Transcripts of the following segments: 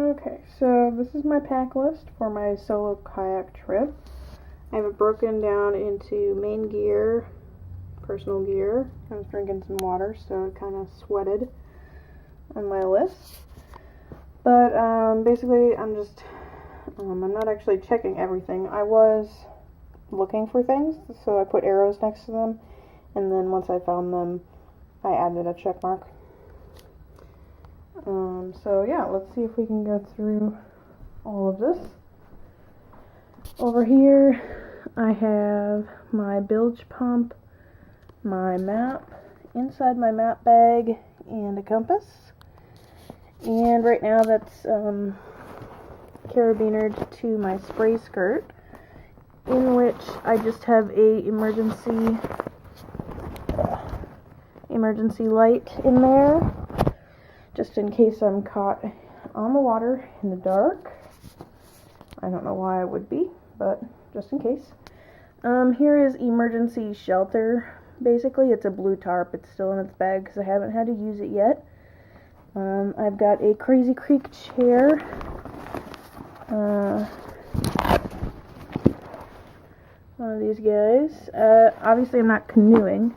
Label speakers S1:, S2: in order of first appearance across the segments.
S1: Okay, so this is my pack list for my solo kayak trip. I have it broken down into main gear, personal gear. I was drinking some water, so it kind of sweated on my list. But basically, I'm not actually checking everything. I was looking for things, so I put arrows next to them, and then once I found them, I added a check mark. So yeah, let's see if we can go through all of this. Over here, I have my bilge pump, my map, inside my map bag, and a compass. And right now that's carabinered to my spray skirt, in which I just have a emergency light in there, just in case I'm caught on the water in the dark. I don't know why I would be, but just in case. Here is emergency shelter. Basically, it's a blue tarp. It's still in its bag because I haven't had to use it yet. I've got a Crazy Creek chair. One of these guys. Obviously, I'm not canoeing,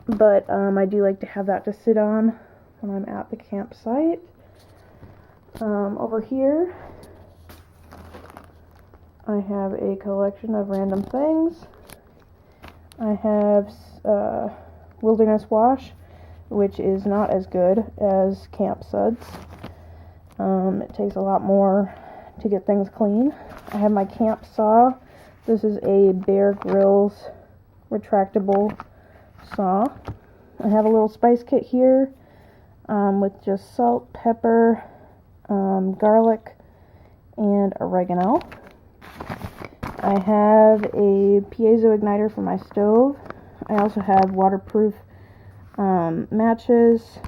S1: but I do like to have that to sit on when I'm at the campsite. Over here, I have a collection of random things. I have Wilderness Wash, which is not as good as Camp Suds. It takes a lot more to get things clean. I have my camp saw. This is a Bear Grylls retractable saw. I have a little spice kit here with just salt, pepper, garlic, and oregano. I have a piezo igniter for my stove. I also have waterproof matches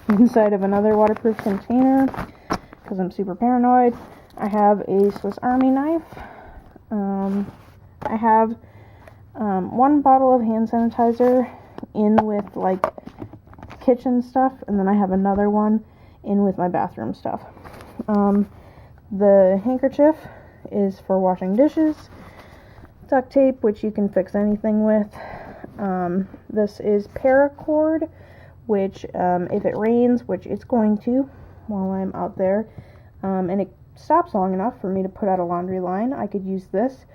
S1: inside of another waterproof container because I'm super paranoid. I have a Swiss Army knife. I have one bottle of hand sanitizer in with like kitchen stuff, and then I have another one in with my bathroom stuff. The handkerchief is for washing dishes. Duct tape, which you can fix anything with. This is paracord, which if it rains, which it's going to while I'm out there, and it stops long enough for me to put out a laundry line, I could use this,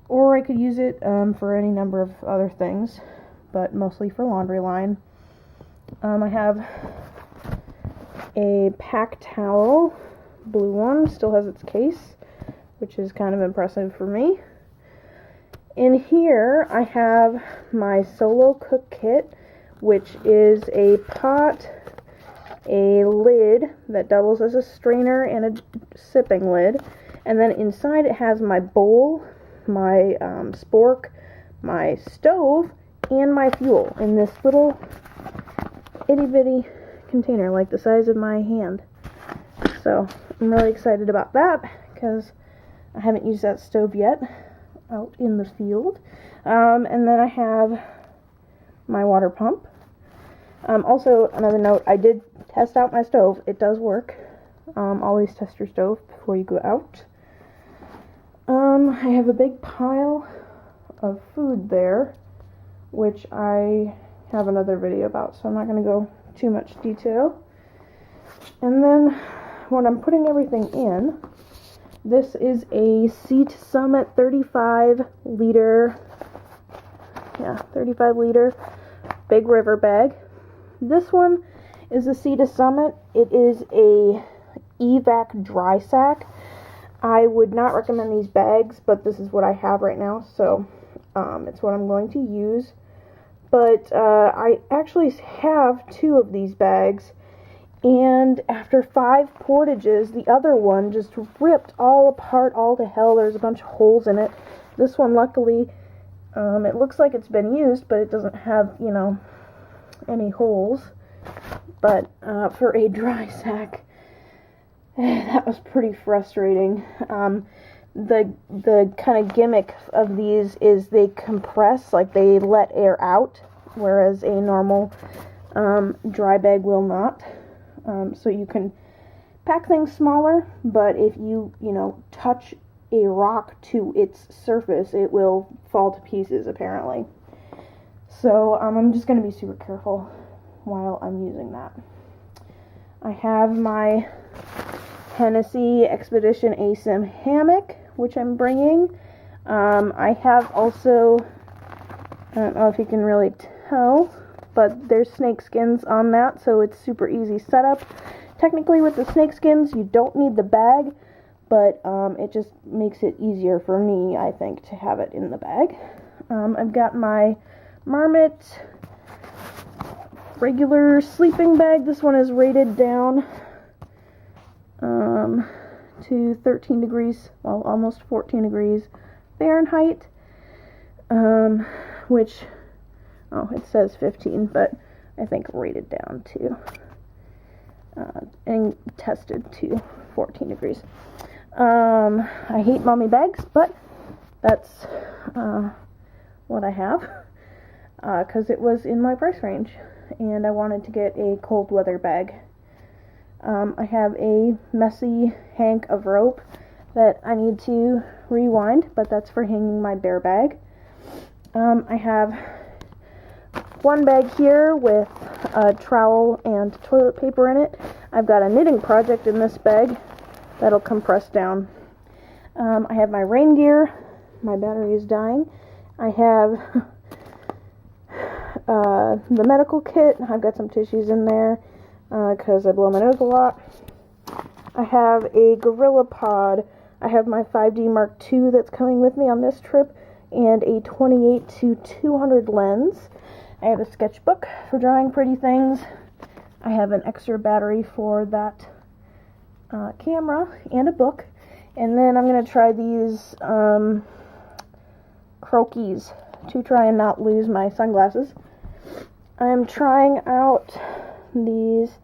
S1: or I could use it for any number of other things, but mostly for laundry line. I have a pack towel, blue one, still has its case, which is kind of impressive for me. In here, I have my solo cook kit, which is a pot, a lid that doubles as a strainer and a sipping lid, and then inside it has my bowl, my spork, my stove, and my fuel in this little itty-bitty container, like the size of my hand. So I'm really excited about that because I haven't used that stove yet out in the field. And then I have my water pump. Also, another note, I did test out my stove. It does work. Always test your stove before you go out. I have a big pile of food there, which I have another video about, so I'm not going to go too much detail. And then when I'm putting everything in, this is a Seat Summit 35 liter Big River bag. This one is a Sea to Summit. It is a evac dry sack. I would not recommend these bags, but this is what I have right now, so it's what I'm going to use. But I actually have 2 of these bags, and after 5 portages, the other one just ripped all apart, all to hell. There's a bunch of holes in it. This one, luckily, it looks like it's been used, but it doesn't have, any holes. But for a dry sack, that was pretty frustrating. The kind of gimmick of these is they compress, like they let air out, whereas a normal dry bag will not. So you can pack things smaller, but if you touch a rock to its surface, it will fall to pieces, apparently. So I'm just going to be super careful while I'm using that. I have my Hennessy Expedition ASIM hammock, which I'm bringing. I have also, I don't know if you can really tell, but there's snake skins on that, so it's super easy setup. Technically with the snake skins, you don't need the bag, but it just makes it easier for me, I think, to have it in the bag. I've got my Marmot regular sleeping bag. This one is rated down to 13 degrees, well, almost 14 degrees Fahrenheit, which, it says 15, but I think rated down to, and tested to 14 degrees. I hate mommy bags, but that's what I have, because it was in my price range, and I wanted to get a cold weather bag. I have a messy hank of rope that I need to rewind, but that's for hanging my bear bag. I have one bag here with a trowel and toilet paper in it. I've got a knitting project in this bag that'll compress down. I have my rain gear. My battery is dying. I have the medical kit. I've got some tissues in there because I blow my nose a lot. I have a Gorilla Pod. I have my 5D Mark II that's coming with me on this trip, and a 28-200 lens. I have a sketchbook for drawing pretty things. I have an extra battery for that camera and a book. And then I'm going to try these croquis to try and not lose my sunglasses. I'm trying out these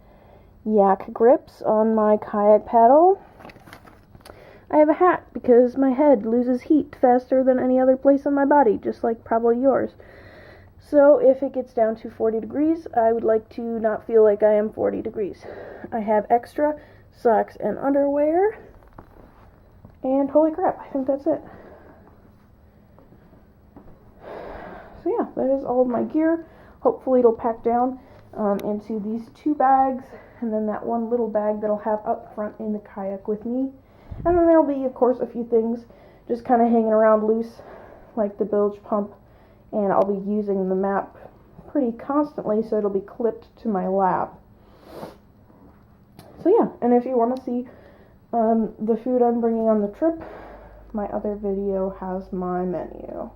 S1: yak grips on my kayak paddle. I have a hat because my head loses heat faster than any other place on my body, just like probably yours. So if it gets down to 40 degrees, I would like to not feel like I am 40 degrees. I have extra socks and underwear. And holy crap, I think that's it. So yeah, that is all of my gear. Hopefully it'll pack down into these two bags, and then that one little bag that I'll have up front in the kayak with me. And then there'll be, of course, a few things just kind of hanging around loose, like the bilge pump, and I'll be using the map pretty constantly, so it'll be clipped to my lap. So yeah, and if you want to see the food I'm bringing on the trip, my other video has my menu.